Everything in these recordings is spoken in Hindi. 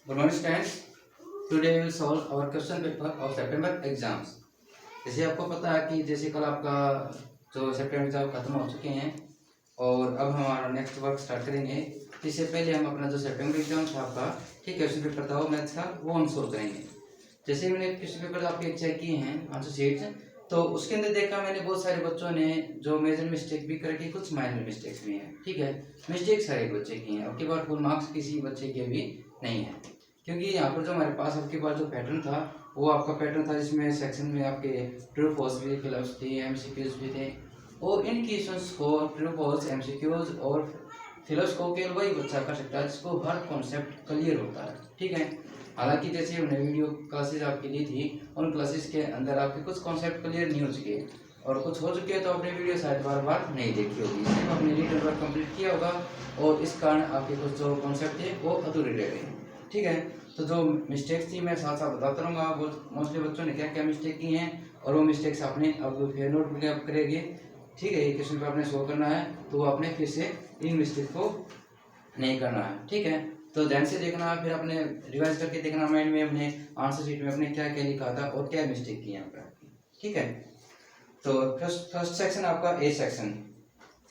Good morning students. Today we will solve our question paper of September exams. जैसे आपको पता है कि जैसे कल आपका जो सेप्टेम्बर एग्जाम खत्म हो चुके हैं और अब हमारा नेक्स्ट वर्क स्टार्ट करेंगे। इससे पहले हम अपना जो सेप्टेम्बर एग्जाम था आपका ठीक क्वेश्चन पेपर था वो मैथ्स का वो हम सोल्व करेंगे। जैसे मैंने क्वेश्चन पेपर आपके चेक किए हैं आंसर शीट्स, तो उसके अंदर देखा मैंने बहुत सारे बच्चों ने जो मेजर मिस्टेक भी करके कुछ माइनर मिस्टेक्स भी हैं। ठीक है, मिस्टेक सारे बच्चे की हैं, अब की बार फुल मार्क्स किसी बच्चे के भी नहीं है, क्योंकि यहाँ पर जो हमारे पास आपके पास जो पैटर्न था वो आपका पैटर्न था जिसमें सेक्शन में आपके ट्रू फॉल्स भी फिलअप्स थी, एमसीक्यूज भी थे, और इन क्वेश्चंस को ट्रू फॉल्स एमसीक्यूज और फिलअप्स को केवल वही बच्चा कर सकता है जिसको हर कॉन्सेप्ट क्लियर होता है। ठीक है, हालांकि जैसे हमने वीडियो क्लासेस आपकी ली थी उन क्लासेस के अंदर आपके कुछ कॉन्सेप्ट क्लियर नहीं हो चुके और कुछ हो चुके हैं, तो आपने वीडियो शायद बार बार नहीं देखी होगी, सिर्फ आपने रीडर वर्क कंप्लीट किया होगा और इस कारण आपके कुछ जो कॉन्सेप्ट थे वो अधूरे रह गए। ठीक है, तो जो मिस्टेक्स थी मैं साथ साथ बताता रहूँगा वो मोस्टली बच्चों ने क्या क्या मिस्टेक की हैं और वो मिस्टेक्स आपने अब फिर नोट में आप करेंगे। ठीक है, ये क्वेश्चन पे आपने सोल्व करना है तो आपने फिर से इन मिस्टेक को नहीं करना है। ठीक है, तो ध्यान से देखना, फिर अपने रिवाइज करके देखना माइंड में अपने आंसर शीट में अपने क्या क्या लिखा था और क्या मिस्टेक की यहाँ पर। ठीक है, तो फर्स्ट सेक्शन आपका ए सेक्शन।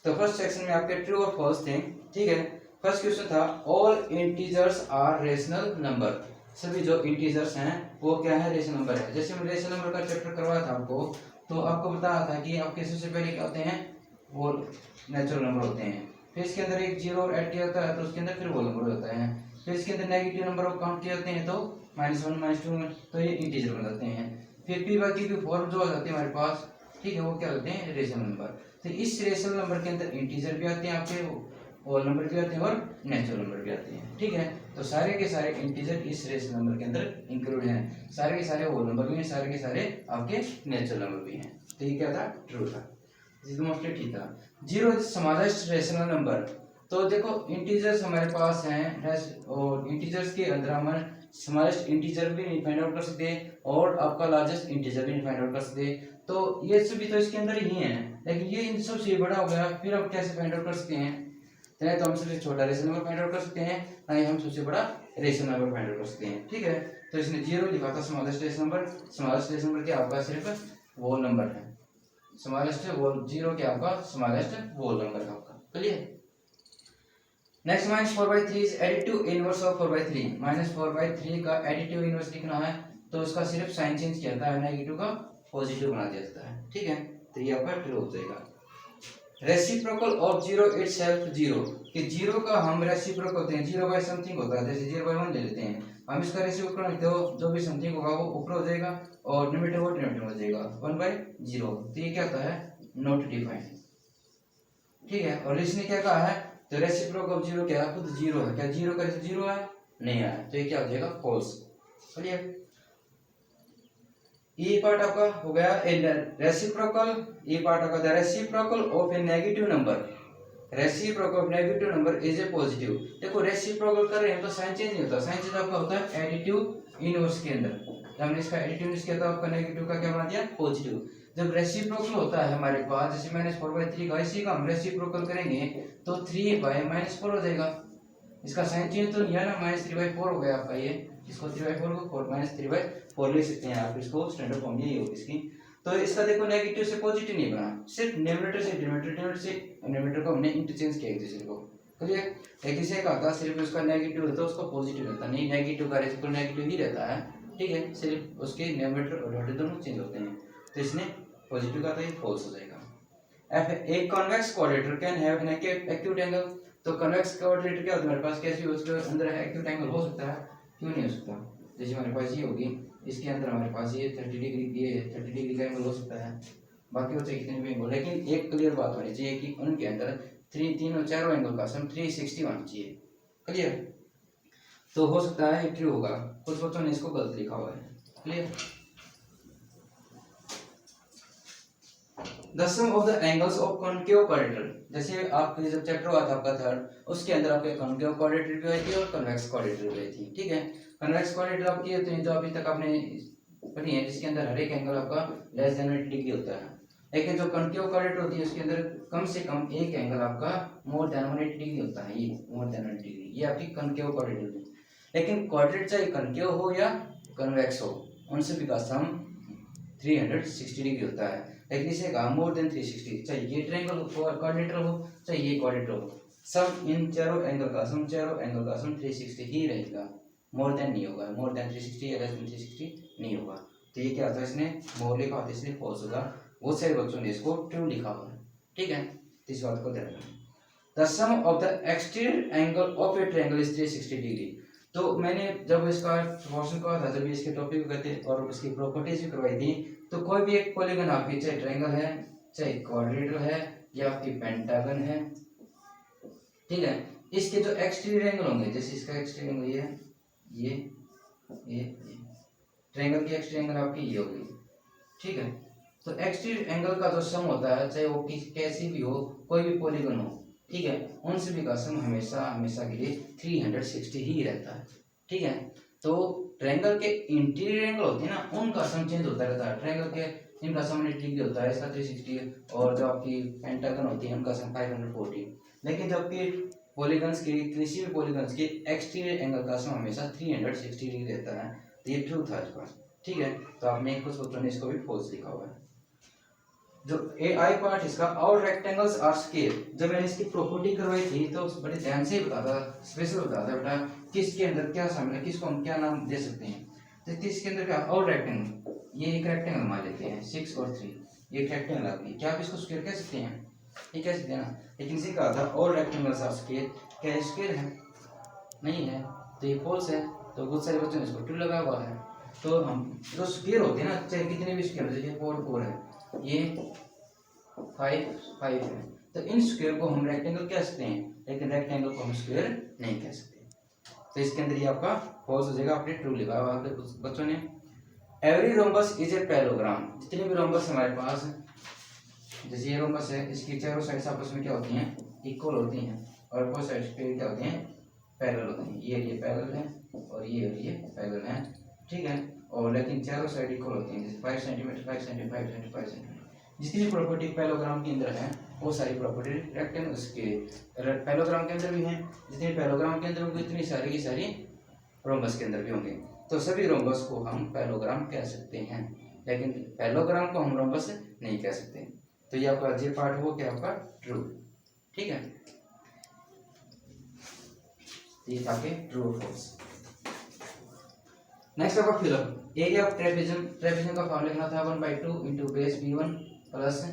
तो फर्स्ट सेक्शन में आपके ट्रू और फॉल्स थे। ठीक है, फर्स्ट क्वेश्चन था all integers are rational number. सभी जो इंटीजर्स हैं वो क्या है, रेशनल नंबर है। जैसे हमने रेशनल नंबर का चैप्टर करवाया था आपको, तो आपको बताया था कि आपके सबसे पहले क्या होते हैं, वो नेचुरल नंबर होते हैं, फिर इसके अंदर एक जीरो और ऐड किया होता है तो उसके अंदर फिर वो नंबर होता है, फिर इसके अंदर नेगेटिव नंबर काउंट किए होते हैं तो -1 -2 तो ये इंटीजर बन जाते हैं, फिर पी बाकी की फॉर्म जो आ जाती है हमारे पास। ठीक है, वो क्या होते हैं, रेशनल नंबर। तो इस रेशनल नंबर के अंदर इंटीजर भी आते हैं आपके, होल नंबर भी आते हैं और नेचुरल नंबर भी आते हैं। ठीक है, तो सारे के सारे इंटीजर इस रेशनल नंबर के अंदर इंक्लूड हैं, सारे के सारे होल नंबर भी हैं, सारे के सारे आपके नेचुरल नंबर भी हैं। तो ये क्या था, ट्रू था, मोस्टली ठीक था। Zero smallest rational number. तो देखो इंटीजर्स हमारे पास हैं और इंटीजर्स के अंदर हम स्मॉलेस्ट इंटीजर भी फाइंड आउट कर सकते हैं और आपका लार्जेस्ट इंटीजर भी फाइंड आउट कर सकते हैं। तो ये सभी तो इसके अंदर ही है, लेकिन ये इन सबसे बड़ा हो गया, फिर हम कैसे फाइंड आउट कर सकते हैं, तो हम सबसे छोटा रेशनल नंबर फाइंड आउट कर सकते हैं, नहीं हम सबसे बड़ा रेशनल नंबर फाइंड आउट कर सकते हैं। ठीक है, तो इसने जीरो लिखा था smallest rational number. Smallest rational number क्या आपका सिर्फ वो नंबर है, स्मॉलेस्ट वो जीरो क्या आपका स्मॉलेस्ट वो नंबर है आपका। Clear. Next -4/3 is additive inverse of 4/3। -4/3 का एडिटिव इनवर्स लिखना है तो उसका सिर्फ साइन चेंज किया जाता है, नेगेटिव का पॉजिटिव बना दिया जाता है। ठीक है, तो ये आपका ट्रू हो जाएगा। Reciprocal of zero itself zero, कि जीरो का हम रेसिप्रोकल होते हैं, जीरो बाय समथिंग होता है, जैसे 0/1 ले लेते हैं, हम इसका रेसिप्रोकल लेते हो जो भी समथिंग होगा वो ऊपर हो जाएगा और न्यूमरेटर वो डिनोमिनेटर हो जाएगा 1/0। तो ये क्या होता है, नॉट डिफाइंड। ठीक है, और इसने क्या कहा है, तो रेसिप्रोकल ऑफ जीरो क्या है, खुद जीरो है, क्या जीरो का जीरो है, नहीं है, तो ये क्या हो जाएगा, फॉल्स। क्लियर। ये पार्ट आपका हो गया रेसिप्रोकल, ये पार्ट आपका the reciprocal of A negative number, reciprocal of negative number is a positive. देखो रेसिप्रोकल कर रहे हैं तो साइन चेंज नहीं होता, साइन चेंज आपका होता है एडिटिव इनवर्स के अंदर। जब हमने इसका एडिटिव इनवर्स किया था आपका नेगेटिव का क्या बना दिया, पॉजिटिव। जब रेसिप्रोकल होता है हमारे पास, जैसे -4/3 का, इसी का हम रेसिप्रोकल करेंगे तो 3/-4 हो जाएगा, इसका साइन चेंज तो नहीं है ना, -3/4 हो गया आपका ये, इसको 3/4 को -3/4 ले सकते हैं आप, इसको स्टैंडर्ड फॉर्म यही होगी इसकी। तो इसका देखो नेगेटिव से पॉजिटिव नहीं बना, सिर्फ न्यूमरेटर से डिनोमिनेटर, डिनोमिनेटर से न्यूमरेटर को हमने इंटरचेंज किया एक दूसरे को। क्लियर। एक दूसरे का आता सिर्फ उसका नेगेटिव रहता है उसका पॉजिटिव रहता नहीं, नेगेटिव का रेसिप्रोकल नेगेटिव ही रहता है। ठीक है, सिर्फ उसके न्यूमरेटर और डिनोमिनेटर दोनों चेंज होते हैं, तो इसने पॉजिटिव का तो ये फॉल्स हो जाएगा। A convex क्वाड्रेटर can have an acute angle. तो कन्वेक्स क्वाड्रेटर क्या होता है हमारे पास, कैसे उसके अंदर एक्यूट एंगल हो सकता है, क्यों नहीं हो सकता। जैसे हमारे पास ये होगी, इसके अंदर हमारे पास ये 30 डिग्री, ये 30 डिग्री का एंगल हो सकता है, बाकी होते कितने भी एंगल, लेकिन एक क्लियर बात होनी चाहिए कि उनके अंदर तीन और चारों एंगल का सम 360 होना चाहिए। क्लियर। तो हो सकता है ट्रू होगा, कुछ बच्चों ने इसको गलत लिखा हुआ है। Clear. The sum of the angles of concave quadrilateral, जैसे आपके जब चैप्टर हुआ था आपका थर्ड, उसके अंदर आपके कॉनकेव क्वाड्रेटर भी आई थी और कन्वेक्स क्वाड्रेटर भी आई थी। ठीक है, कन्वेक्स क्वाड्रेटर आपकी होते हैं जो अभी तक आपने पढ़ी है, जिसके अंदर हर एक एंगल आपका लेस देन 90 डिग्री होता है, लेकिन जो कॉनकेव क्वाड्रेटर होती है उसके अंदर कम से कम एक एंगल आपका मोर देन 180 डिग्री होता है, ये मोर देन 180 डिग्री, ये आपकी कॉनकेव क्वाड्रेटर है। लेकिन क्वाड्रेट चाहे कनकेव हो या कन्वेक्स हो, उन सभी का सम 360 डिग्री होता है। लेकिन इसे कहा मोर देन 360, चाहे ये ट्रायंगल क्वाड्रेटर हो चाहे ये क्वाड्रेटर हो, सम इन चारों एंगल का सम 360 ही रहेगा, मोर देन नहीं होगा, मोर देन 360 या लेस देन 360 नहीं होगा। तो ये क्या होता है, इसने मोर लिखा होता है इसलिए फॉल्स होगा, बहुत सारे बच्चों ने इसको ट्रू लिखा हुआ है, ठीक है। तो इस बात को ध्यान रखना। The sum of the exterior angle of a triangle is 360 degree. तो मैंने जब इसका क्वेश्चन कहा था, जब इसके टॉपिक भी करते और इसकी प्रॉपर्टीज भी करवाई थी, तो कोई भी एक पॉलीगन आपकी चाहे ट्रायंगल है चाहे क्वाड्रेटर है या आपकी पेंटागन है, ठीक है, इसके जो एक्सटीरियर एंगल होंगे, जैसे इसका एक्सटीरियर एंगल ये है, ये ट्रायंगल की एक्सटीरियर एंगल आपकी ये होगी, ठीक है। तो एक्सटीरियर एंगल का जो सम होता है, चाहे वो कैसी भी हो, कोई भी पॉलीगन हो, ठीक है, उन सभी का सम हमेशा के लिए 360 ही रहता है, ठीक है। तो ट्रायंगल के इंटीरियर एंगल होते हैं ना, उनका सम चेंज होता रहता है। ट्रायंगल के इनका सम 180 डिग्री होता है, इसका 360, और जो आपकी पेंटागन होती है उनका सम 540। लेकिन जबकि पॉलीगन्स की, किसी भी पॉलीगन्स के एक्सटीरियर एंगल का सम हमेशा 360 डिग्री रहता है। तो ये ट्रू था इसका, ठीक है। तो आपने कुछ बच्चों ने इसको भी फॉल्स लिखा हुआ है। जो ए आई पार्ट इसका, ऑल रेक्टेंगल्स आर स्क्वायर, जब मैंने इसकी प्रॉपर्टी करवाई थी तो बड़े ध्यान से बताता, स्पेशल बताता बेटा किसके अंदर क्या शामिल है, किसको हम क्या नाम दे सकते हैं। तो किसके अंदर क्या, ऑल रेक्टेंगल, ये एक रेक्टेंगल मान लेते हैं 6 और 3, ये एक रेक्टेंगल आपकी, क्या आप इसको स्क्वायर कह सकते हैं, ये कह सकते हैं ना। लेकिन इसे कहा था ऑल रेक्टेंगल्स आर स्क्वायर, क्या स्क्वायर है, नहीं है, तो ये फॉल्स है। तो बहुत सारे बच्चों ने इसको ट्रू लगा हुआ है। तो हम जो स्क्वायर होते हैं ना, चाहे कितने भी स्क्वायर, जैसे 4 4 है, ये 5 5 है, तो इन स्क्वायर को हम रेक्टेंगल कह सकते हैं, लेकिन रेक्टेंगल को हम स्क्वायर नहीं कह सकते। तो इसके अंदर ये आपका फॉल्स हो जाएगा, आपने ट्रू लिखा हुआ है बच्चों ने। Every rhombus is a parallelogram, जितने भी रोम्बस हमारे पास, जैसे ये रोम्बस है, इसकी चारों साइड्स आपस में क्या होती हैं, इक्वल होती हैं, और अपोजिट साइड्स पे क्या होते हैं, पैरेलल होते हैं। ये पैरेलल है और ये पैरेलल है, ठीक है। और लेकिन चारों साइड इक्वल होती हैं, जैसे 5 सेंटीमीटर 5 सेंटीमीटर 5 सेंटीमीटर 5 सेंटीमीटर। जितनी प्रॉपर्टी पैरेललोग्राम के अंदर है वो सारी प्रॉपर्टी रेक्टेंगल के पैरेललोग्राम के अंदर भी हैं। जितनी पैरेललोग्राम के अंदर होंगी उतनी सारी की सारी रोम्बस के अंदर भी होंगे। तो सभी रोम्बस को हम पैरेललोग्राम कह सकते हैं, लेकिन पैरेललोग्राम को हम रोम्बस नहीं कह सकते। तो ये आपका जे पार्ट हो क्या आपका ट्रू, ठीक है। ये था कि ट्रू और फॉल्स। नेक्स्ट आपका fill up, area of trapezium, trapezium का फॉर्मूला लिखना था 1/2 into base b1 plus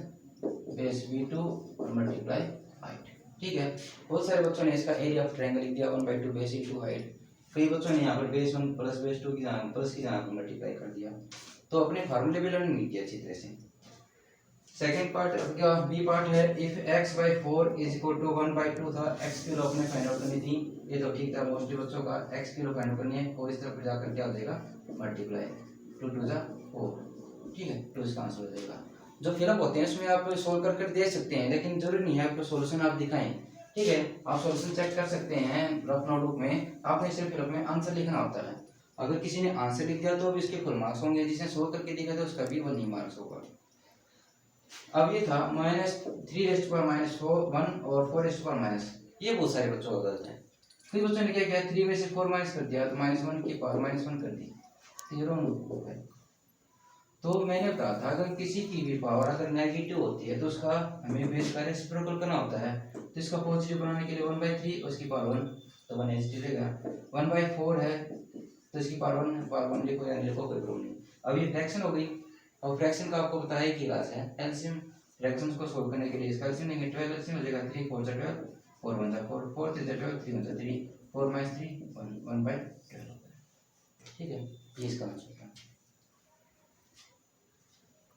base b2 और मल्टीप्लाई हाइट, ठीक है। बहुत सारे बच्चों ने इसका एरिया ऑफ ट्रायंगल लिख दिया 1/2 बेस इंटू हाइट। कई बच्चों ने यहाँ पर बेस 1 प्लस बेस 2 की जगह प्लस की जगह पर मल्टीप्लाई कर दिया, तो अपने फार्मूले भी लर्न नहीं किया अच्छी तरह से। सेकंड पार्ट क्या बी पार्ट है, if x/4 is equal to 1/2 था, x की वैल्यू अपने फाइंड आउट करनी थी, ये तो ठीक था मोस्टली बच्चों का, x की वैल्यू फाइंड आउट करनी है और इस तरफ जाकर क्या हो जाएगा मल्टीप्लाई 2 2 जा 4, ठीक है। तो इसका आंसर हो जाएगा। जो फिलअप होते हैं उसमें आप सोल्व कर दे सकते हैं, लेकिन जरूरी नहीं है आपको सॉल्यूशन आप दिखाएं, ठीक है। आप सॉल्यूशन चेक कर सकते हैं रफ नोटबुक में, आपने सिर्फ फिलअप में आंसर लिखना होता है। अगर किसी ने आंसर लिख दिया तो भी उसके फुल मार्क्स होंगे, जिसने सोल्व करके दिखा था उसका भी 1 मार्क्स होगा। अब ये था -3⁻⁻1 और 4⁻⁻, ये बहुत सारे बच्चों का गलत है। फिर बच्चों ने क्या किया, 3 में से 4 माइनस कर दिया तो -1 की पावर -1 कर दी, ये रॉन्ग है। तो मैंने कहा था अगर किसी की भी पावर अगर नेगेटिव होती है तो उसका हमें बेस का रेसिप्रोकल करना होता है। तो इसका पॉजिटिव बनाने के लिए 1/3 और इसकी पावर 1 तो 1 नेगेटिव रहेगा। 1/4 है तो इसकी पावर 1 लिखो या लिखो कोई प्रॉब्लम नहीं। अब ये फ्रैक्शन हो गई, और फ्रैक्शन का आपको पता है कि क्लास है एलसीएम, फ्रैक्शंस को सोल्व करने के लिए इसका एलसीएम लेंगे, 12 एलसीएम हो जाएगा 3 4 12 4 1 4 4 3 12 3 1 3 4 3 1/12, ठीक है। ये इसका आंसर है।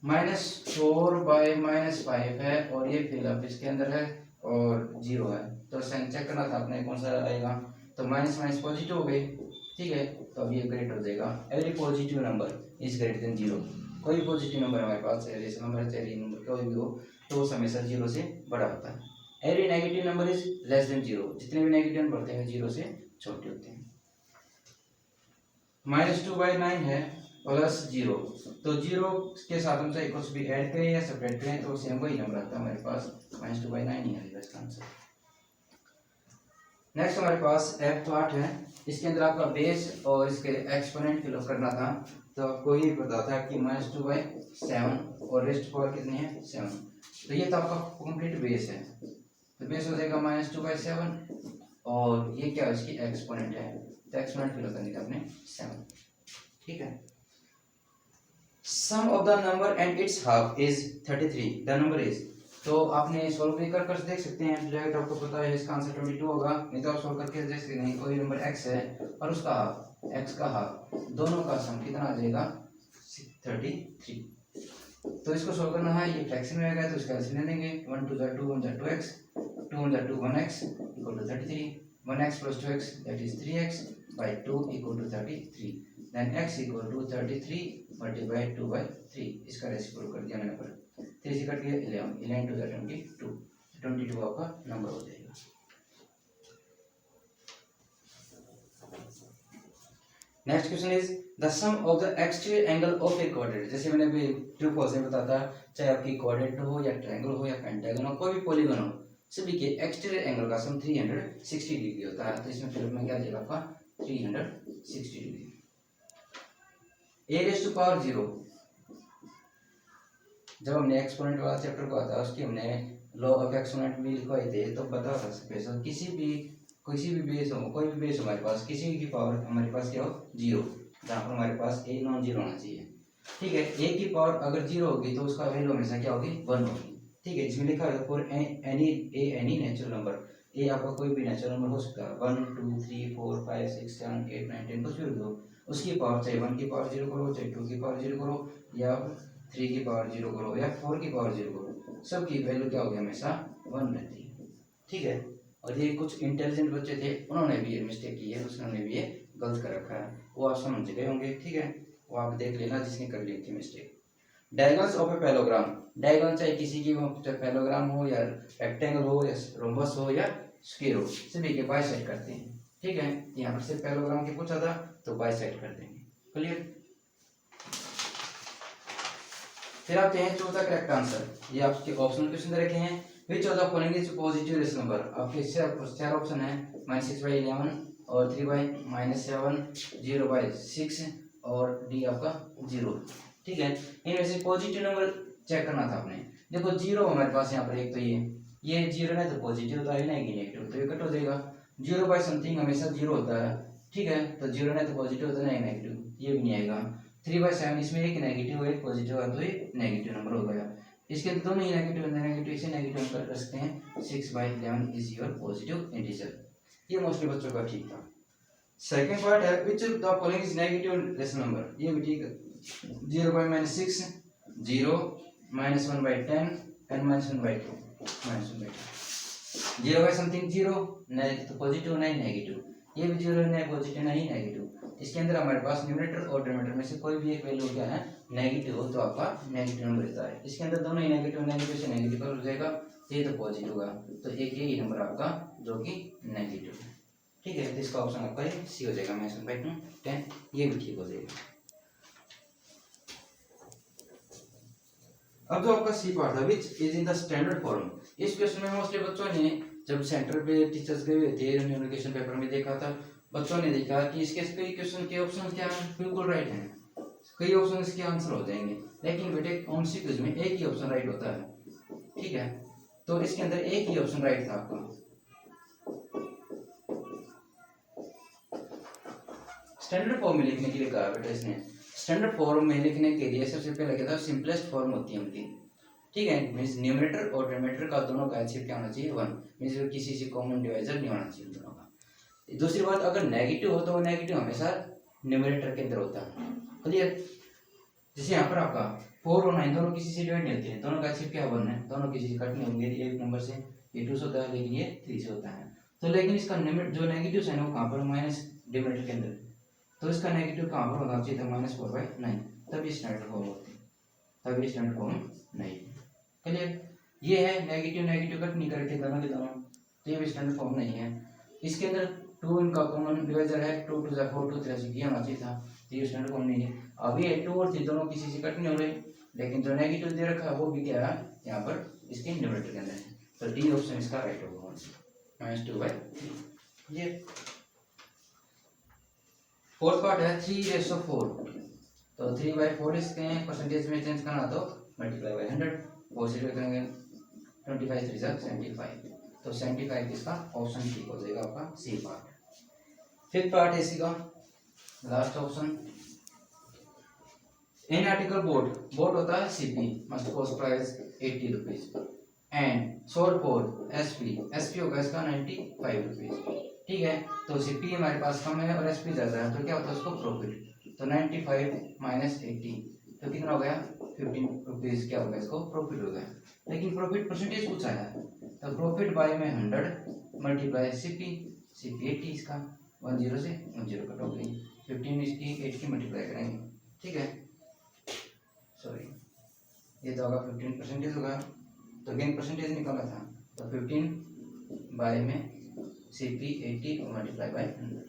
-4/-5 है और ये फिलअप इसके अंदर है और 0 है, तो साइन चेक करना था अपने कौन सा आएगा, तो माइनस माइनस पॉजिटिव हो गई, ठीक है। तो अब ये ग्रेट हो जाएगा, every positive number is greater than 0। कोई पॉजिटिव नंबर हमारे पास चाहे रेशनल नंबर चाहे रियल नंबर कोई भी हो तो वो हमेशा 0 से बड़ा होता है। Every negative number is less than 0, जितने भी नेगेटिव नंबर होते हैं 0 से छोटे होते हैं। -2/9 है प्लस 0, तो 0 के साथ हम चाहे कुछ भी ऐड करें या सब्ट्रैक्ट करें तो सेम वही नंबर आता है हमारे पास, -2/9 ही है इसका आंसर। नेक्स्ट हमारे पास F पार्ट है, इसके अंदर आपका बेस और इसके एक्सपोनेंट फिल करना था। तो आपको ये पता था कि -2/7 और रेस्ट पावर कितनी है 7। तो ये तो आपका कंप्लीट बेस है, तो बेस हो जाएगा -2/7 और ये क्या है इसकी एक्सपोनेंट है, तो एक्सपोनेंट फिल करनी था अपने 7। ठीक है। Sum of the number and its half is 33, the number is. तो आपने सॉल्व भी कर देख सकते हैं, डायरेक्ट आपको पता है इसका आंसर 22 होगा, नहीं तो आप सॉल्व करके देख सकते हैं। कोई नंबर x है और उसका हाफ, x का हाफ, दोनों का सम कितना आ जाएगा 33। तो इसको सॉल्व करना है, ये फ्रैक्शन में आएगा तो इसका एलसीएम ले लेंगे। 1 2 2 1 2x, 2 1 2 1x equal to 33, 1x + 2x that is 3x by 2 equal to 33, then x equal to 33 multiply 2/3। इसका रेसिप्रोकल कर दिया मैंने पर 3 से कट गया 11, 11 2 22, 22 आपका नंबर हो जाएगा। Next question is the sum of the exterior angle of a quadrant. जैसे मैंने अभी ट्रू फॉल्स में बताया, चाहे आपकी क्वाड्रेंट हो या ट्रायंगल हो या पेंटागन हो, कोई भी पॉलीगन हो, सभी के एक्सटीरियर एंगल का सम 360 डिग्री होता है। तो इसमें फिर में क्या आ जाएगा आपका 360 डिग्री। a⁻0, जब हमने एक्सपोनेंट वाला चैप्टर को आता है उसकी हमने लॉ ऑफ एक्सपोनेंट भी लिखवाए थे, तो बता सकते हैं किसी भी बेस हो, कोई भी बेस हमारे पास, किसी की पावर हमारे पास क्या हो 0, जहाँ पर हमारे पास a नॉन जीरो होना चाहिए। ठीक है, a की पावर अगर 0 होगी तो उसका वैल्यू हमेशा क्या होगी 1 होगी। ठीक है, इसमें लिखा है for any natural number, a आपका कोई भी नेचुरल नंबर हो सकता है, 1 2 3 4 5 6 7 8 9 10 कुछ भी हो, उसकी पावर चाहे 1 की पावर 0 करो, चाहे 2 की पावर 0 करो, या 3 की पावर 0 करो, या 4 की पावर 0 करो, सबकी वैल्यू क्या होगी हमेशा 1 रहती है। ठीक है, और ये कुछ इंटेलिजेंट बच्चे थे, उन्होंने भी ये मिस्टेक की है, उन्होंने भी ये गलत कर रखा है, वो आप समझ गए होंगे। ठीक है, वो आप देख लेना जिसने कर ली थी mistake. Diagonals of A parallelogram, diagonal चाहे किसी की हो, चाहे पैलोग्राम हो या रेक्टेंगल हो या रोम्बस हो या स्क्वायर हो, सभी के बाइसेक्ट करते हैं। ठीक है, यहाँ पर सिर्फ पैलोग्राम की पूछा था तो बाइसेक्ट कर देंगे। क्लियर। फिर आते हैं चौथा करेक्ट आंसर, ये आपके ऑप्शनल क्वेश्चन दे रखे हैं। Which of the following is positive rational number. आपके चार ऑप्शन है, -6/11 और 3/-7, 0/6 और डी आपका 0। ठीक है, इनमें से पॉजिटिव नंबर चेक करना था आपने। देखो 0 हमारे पास यहाँ पर एक तो ये 0 नहीं तो पॉजिटिव होता है, नहीं नेगेटिव, तो ये कट हो जाएगा। 0/समथिंग हमेशा 0 होता है। ठीक है, तो 0 नहीं तो पॉजिटिव होता है, नहीं नेगेटिव, ये भी नहीं आएगा। 3/7 इसमें एक नेगेटिव है एक पॉजिटिव है, तो ये नेगेटिव नंबर हो गया। इसके दोनों ही नेगेटिव से नेगेटिव नंबर कर सकते हैं। 6/11 इज योर पॉजिटिव इंटीजर। ये मोस्टली बच्चों का ठीक था। सेकंड पार्ट है which of the following is negative rational number, ये भी ठीक है। 0/-6, 0, -1/10 एंड -1/2, -1/2। 0/समथिंग 0, नहीं तो पॉजिटिव नहीं नेगेटिव, ये भी 0 नहीं पॉजिटिव नहीं नेगेटिव। इसके अंदर हमारे पास न्यूमरेटर और डिनोमिनेटर में से कोई भी एक वैल्यू क्या है नेगेटिव हो, तो आपका नेगेटिव नंबर रहता है। इसके अंदर दोनों ही नेगेटिव से नेगेटिव हो जाएगा, ये तो पॉजिटिव होगा, तो एक ही नंबर आपका जो कि नेगेटिव है। ठीक है, तो इसका ऑप्शन आपका सी हो जाएगा, -1/10, ये भी ठीक हो जाएगा। अब जो आपका सी पार्ट था which is in the standard form, इस क्वेश्चन में मोस्टली बच्चों ने जब सेंटर पे टीचर्स गए हुए थे उन्होंने क्वेश्चन पेपर में देखा था, बच्चों ने देखा कि इसके कई क्वेश्चन के ऑप्शन क्या है बिल्कुल राइट हैं, कई ऑप्शन इसके आंसर हो जाएंगे, लेकिन बेटे एमसीक्यूज में एक ही ऑप्शन राइट होता है। ठीक है, तो इसके अंदर एक ही ऑप्शन राइट था आपका। स्टैंडर्ड फॉर्म में लिखने के लिए कहा बेटा इसने, स्टैंडर्ड फॉर्म में लिखने के लिए सबसे पहले क्या था सिंपलेस्ट फॉर्म होती है उनकी। ठीक है, मींस न्यूमरेटर और डिनोमिनेटर का दोनों का एचसीएफ क्या होना चाहिए 1, मींस किसी से कॉमन डिवाइजर नहीं होना चाहिए दोनों का। दूसरी बात, अगर नेगेटिव हो तो वो नेगेटिव हमेशा न्यूमरेटर के अंदर होता है। क्लियर। जैसे यहाँ पर आपका 4 और 9 दोनों किसी से डिवाइड नहीं होते हैं, दोनों का एचसीएफ क्या 1 है, दोनों किसी से कट नहीं होंगे, एक नंबर से ये 2 से होता है लेकिन ये 3 से होता है। तो लेकिन इसका जो नेगेटिव है वो कहाँ पर माइनस डिनोमिनेटर के अंदर, तो इसका नेगेटिव कहाँ पर होना चाहिए था -4/9, तभी स्टैंडर्ड फॉर्म होती है, तभी स्टैंडर्ड फॉर्म नहीं। क्लियर। ये है नेगेटिव कट नहीं करके दोनों के दोनों, तो ये भी स्टैंडर्ड फॉर्म नहीं है। इसके अंदर 2 इनका कॉमन डिवाइजर है, 2 2 4 2 3 ये होना चाहिए था, तो ये स्टैंडर्ड फॉर्म नहीं है। अब ये 2 और 3 दोनों किसी से कट नहीं हो रहे, लेकिन जो नेगेटिव दे रखा है वो भी क्या है यहाँ पर इसके न्यूमरेटर के अंदर है, तो डी ऑप्शन इसका राइट होगा, -2/3। ये फोर्थ पार्ट है 3/4, तो 3/4 इसके हैं परसेंटेज में चेंज करना तो मल्टीप्लाई बाई 100, पॉजिटिव करेंगे 25 3 75, तो 75 इसका ऑप्शन ठीक हो जाएगा आपका सी पार्ट। फिफ्थ पार्ट है इसी का last option. In article board, board होता है CP must cost price 80 rupees and sold for SP, SP होगा इसका 95 रुपीज। ठीक है, तो सीपी हमारे पास कम है और एसपी ज्यादा है, तो क्या होता है उसको प्रॉफिट, तो 95 माइनस 80 तो कितना हो गया 15 रुपीज, क्या होगा इसको प्रॉफिट हो गया। लेकिन प्रॉफिट परसेंटेज पूछा है, तो प्रॉफिट बाय में 100 मल्टीप्लाई सीपी, सीपी 80 इसका 10 से 10 कट हो गई, 15 इसकी 8 की मल्टीप्लाई करेंगे। ठीक है, सॉरी ये तो होगा 15% होगा, तो गेन परसेंटेज निकाला था, तो 15 बाय में सीपी 80 मल्टीप्लाई बाय 100,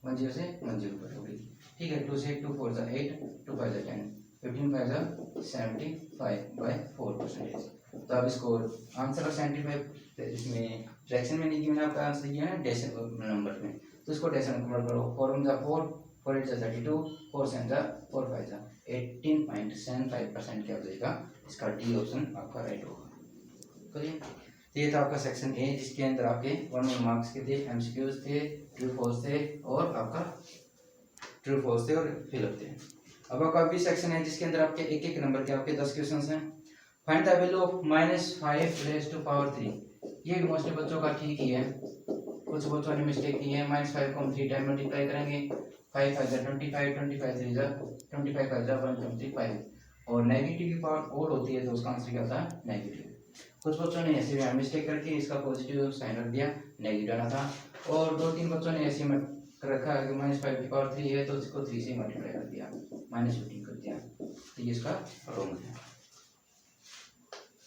10 से 10 कट हो गई। ठीक है, 2 से 2 4 जा 8, 2 5 जा 10, 15 5 जा 75/4%। तो अब इसको आंसर ऑफ 75 इसमें फ्रैक्शन में नहीं गिवन, आपका आंसर दिया है डेसिमल नंबर में, तो इसको डेसिमल कन्वर्ट करो, 4 1 जा 4, 4 8 जा 32, 4 7 जा 4 5 जा 18.75% क्या हो जाएगा, इसका डी ऑप्शन आपका राइट होगा। करिए, तो ये था आपका सेक्शन ए, जिसके अंदर आपके 1 मार्क्स के थे, एमसीक्यूज थे, ट्रू फॉल्स थे और आपका ट्रू फॉल्स थे और फिलअप थे। अब आपका बी सेक्शन है, जिसके अंदर आपके एक एक नंबर के आपके 10 क्वेश्चंस हैं। फाइंड द वैल्यू ऑफ -5 ये मोस्टली बच्चों का ठीक ही है, कुछ बच्चों ने मिस्टेक की है। -5 को हम 3 टाइम मल्टीप्लाई करेंगे, 5 5 जा 25, 25 3 जा 25 5 जा 125, और नेगेटिव की पावर और होती है तो उसका आंसर क्या होता है नेगेटिव। कुछ बच्चों ने ऐसे मिस्टेक करके इसका पॉजिटिव साइन रख दिया, नेगेटिव आना था, और 2-3 बच्चों ने ऐसे रखा है कि -5 की पावर 3 है तो इसको 3 से मल्टीप्लाई कर दिया, -15 कर दिया, तो ये इसका रॉन्ग है।